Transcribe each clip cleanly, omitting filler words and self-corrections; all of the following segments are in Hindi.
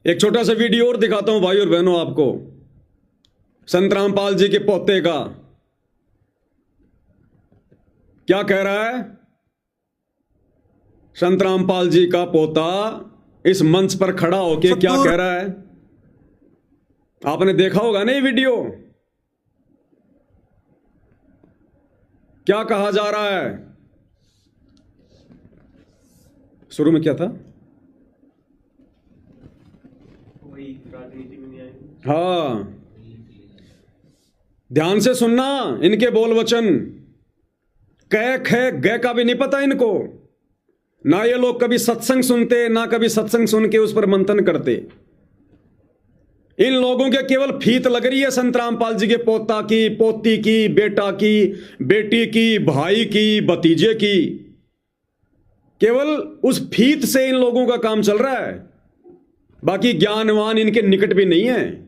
एक छोटा सा वीडियो और दिखाता हूं भाई और बहनों आपको, संत रामपाल जी के पोते का। क्या कह रहा है संत रामपाल जी का पोता इस मंच पर खड़ा होके? क्या कह रहा है? आपने देखा होगा ना ये वीडियो। क्या कहा जा रहा है? शुरू में क्या था? राजनीति में नहीं आएंगे। हाँ, ध्यान से सुनना इनके बोल वचन। कै खे गै का भी नहीं पता इनको। ना ये लोग कभी सत्संग सुनते, ना कभी सत्संग सुन के उस पर मंथन करते। इन लोगों के केवल फीत लग रही है संत रामपाल जी के पोता की, पोती की, बेटा की, बेटी की, भाई की, भतीजे की। केवल उस फीत से इन लोगों का काम चल रहा है। बाकी ज्ञानवान इनके निकट भी नहीं है।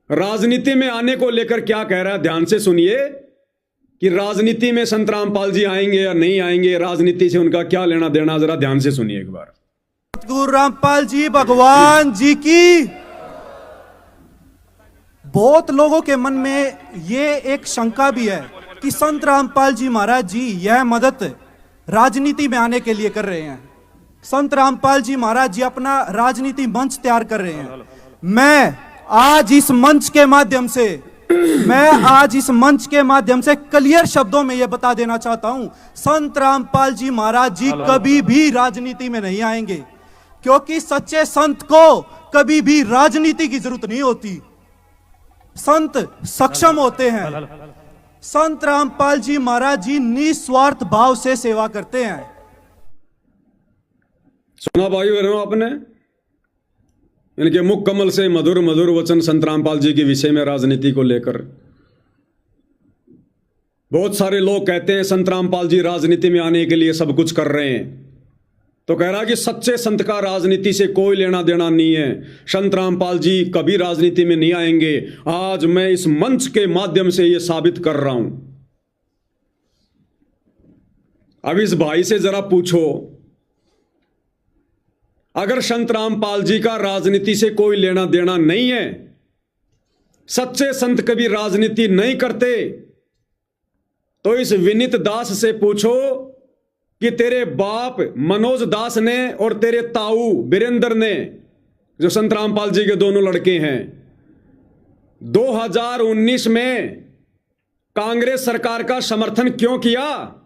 राजनीति में आने को लेकर क्या कह रहा है, ध्यान से सुनिए कि राजनीति में संत रामपाल जी आएंगे या नहीं आएंगे, राजनीति से उनका क्या लेना देना, जरा ध्यान से सुनिए एक बार। गुरु रामपाल जी भगवान जी की। बहुत लोगों के मन में ये एक शंका भी है कि संत रामपाल जी महाराज जी यह मदद राजनीति में आने के लिए कर रहे हैं। संत रामपाल जी महाराज जी अपना राजनीति मंच तैयार कर रहे हैं। मैं आज इस मंच के माध्यम से क्लियर शब्दों में यह बता देना चाहता हूं, संत रामपाल जी महाराज जी कभी भी राजनीति में नहीं आएंगे, क्योंकि सच्चे संत को कभी भी राजनीति की जरूरत नहीं होती। संत सक्षम होते हैं। संत रामपाल जी महाराज जी निस्वार्थ भाव से सेवा करते हैं। सुना भाई बहनों आपने? इनके मुख कमल से मधुर मधुर वचन संत रामपाल जी के विषय में, राजनीति को लेकर। बहुत सारे लोग कहते हैं संत रामपाल जी राजनीति में आने के लिए सब कुछ कर रहे हैं, तो कह रहा कि सच्चे संत का राजनीति से कोई लेना देना नहीं है। संत रामपाल जी कभी राजनीति में नहीं आएंगे। आज मैं इस मंच के माध्यम से यह साबित कर रहा हूं। अब इस भाई से जरा पूछो, अगर संत रामपाल जी का राजनीति से कोई लेना देना नहीं है, सच्चे संत कभी राजनीति नहीं करते, तो इस विनीत दास से पूछो कि तेरे बाप मनोज दास ने और तेरे ताऊ वीरेंद्र ने, जो संत रामपाल जी के दोनों लड़के हैं, 2019 में कांग्रेस सरकार का समर्थन क्यों किया?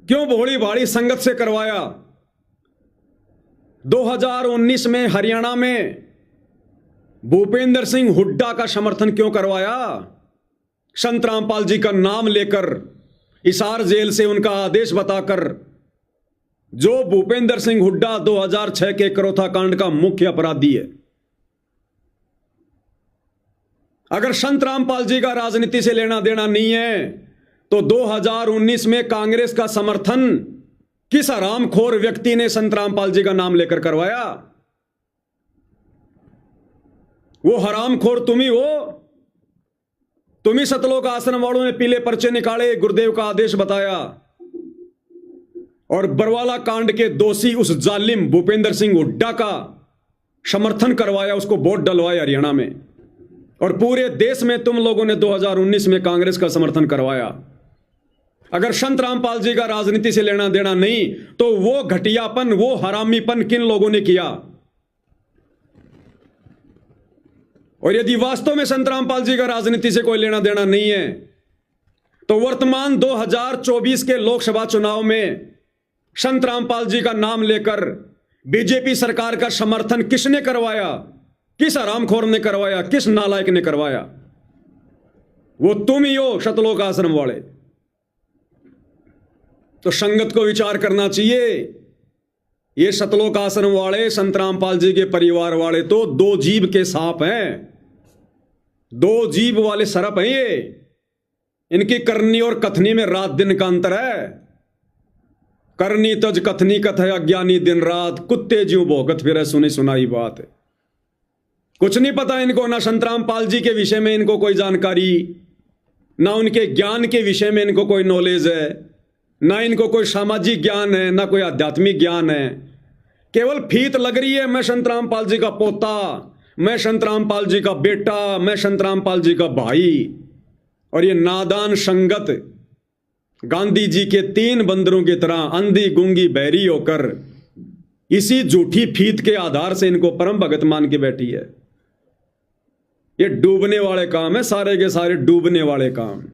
क्यों भोली भाड़ी संगत से करवाया? 2019 में हरियाणा में भूपेंद्र सिंह हुड्डा का समर्थन क्यों करवाया? संत रामपाल जी का नाम लेकर, हिसार जेल से उनका आदेश बताकर, जो भूपेंद्र सिंह हुड्डा 2006 के करोथा कांड का मुख्य अपराधी है। अगर संत रामपाल जी का राजनीति से लेना देना नहीं है, तो 2019 में कांग्रेस का समर्थन किस हरामखोर व्यक्ति ने संत रामपाल जी का नाम लेकर करवाया? वो हरामखोर तुम ही हो। तुम ही सतलोक आश्रम वालों ने पीले पर्चे निकाले, गुरुदेव का आदेश बताया, और बरवाला कांड के दोषी उस जालिम भूपेंद्र सिंह हुड्डा का समर्थन करवाया, उसको वोट डलवाया हरियाणा में, और पूरे देश में तुम लोगों ने 2019 में कांग्रेस का समर्थन करवाया। अगर संत रामपाल जी का राजनीति से लेना देना नहीं, तो वो घटियापन, वो हरामीपन किन लोगों ने किया? और यदि वास्तव में संत रामपाल जी का राजनीति से कोई लेना देना नहीं है, तो वर्तमान 2024 के लोकसभा चुनाव में संत रामपाल जी का नाम लेकर बीजेपी सरकार का समर्थन किसने करवाया? किस हरामखोर ने करवाया? किस नालायक ने करवाया? वो तुम ही हो, सतलोक आश्रम वाले। तो संगत को विचार करना चाहिए। ये सतलोक आश्रम वाले, संत रामपाल जी के परिवार वाले तो दो जीभ के सांप हैं, दो जीभ वाले सरप हैं ये। इनकी करनी और कथनी में रात दिन का अंतर है। करनी तज कथनी कथ है, अज्ञानी दिन रात, कुत्ते जीव भोगत फिर सुनी सुनाई बात है। कुछ नहीं पता इनको, ना संत रामपाल जी के विषय में इनको कोई जानकारी, ना उनके ज्ञान के विषय में इनको कोई नॉलेज है, ना इनको कोई सामाजिक ज्ञान है, ना कोई आध्यात्मिक ज्ञान है। केवल फीत लग रही है, मैं संत रामपाल जी का पोता, मैं संत रामपाल जी का बेटा, मैं संत रामपाल जी का भाई। और ये नादान संगत गांधी जी के 3 बंदरों की तरह अंधी गूंगी बहरी होकर इसी झूठी फीत के आधार से इनको परम भगत मान के बैठी है। ये डूबने वाले काम है, सारे के सारे डूबने वाले काम।